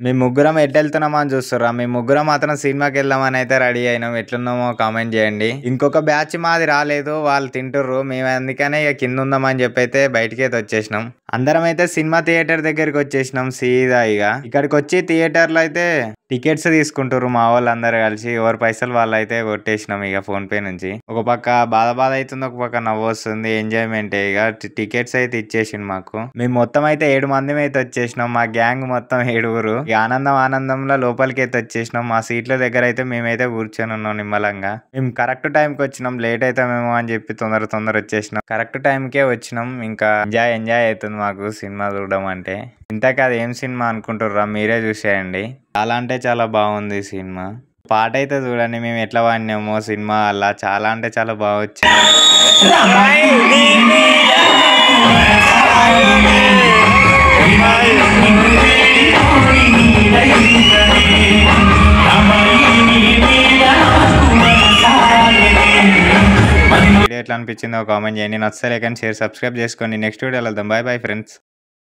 మేము ముగ్గురం ఎటెళ్తున్నామో అని చూస్తుర్రా? మేము ముగ్గురం మాత్రం సినిమాకెళ్దామని అయితే రెడీ అయినాం. ఎట్లున్నామో కామెంట్ చేయండి. ఇంకొక బ్యాచ్ మాది రాలేదు. వాళ్ళు తింటుర్రు. మేము అందుకనే ఇక కింద ఉందామని చెప్పి అయితే బయటికైతే వచ్చేసినాం. అందరం అయితే సినిమా థియేటర్ దగ్గరికి వచ్చేసినాం సీదా. ఇక్కడికి వచ్చి థియేటర్లో అయితే టికెట్స్ తీసుకుంటారు మా వాళ్ళందరూ కలిసి. ఎవరి పైసలు వాళ్ళు అయితే కొట్టేసినాం ఇక ఫోన్ పే నుంచి. ఒక పక్క బాధ అవుతుంది, ఒక పక్క నవ్వు వస్తుంది. ఎంజాయ్మెంట్ ఇక టికెట్స్ అయితే ఇచ్చేసిండు మాకు. మేము మొత్తం అయితే 7 మంది అయితే వచ్చేసినాం. మా గ్యాంగ్ మొత్తం 7. ఇక ఆనందంలో లోపలికి అయితే వచ్చేసినాం. మా సీట్ల దగ్గర అయితే మేమైతే కూర్చొని ఉన్నాం నిమ్మలంగా. మేము కరెక్ట్ టైంకి వచ్చినాం. లేట్ అవుతామేమో అని చెప్పి తొందర వచ్చేసినాం. కరెక్ట్ టైంకే వచ్చినాం. ఇంకా ఎంజాయ్ అవుతుంది మాకు సినిమా చూడడం అంటే. ఇంతకీ అది ఏం సినిమా అనుకుంటుర్రా? మీరే చూసేయండి. చాలా అంటే చాలా బాగుంది సినిమా. పాట అయితే చూడండి మేము ఎట్లా వాడినామో సినిమా అలా. చాలా అంటే చాలా బాగా వచ్చింది. వీడియో ఎట్లా అనిపించిందో కామెంట్ చేయండి. నచ్చలే కానీ షేర్ సబ్స్క్రైబ్ చేసుకోండి. నెక్స్ట్ వీడియోలో వెళ్దాం. Bye friends.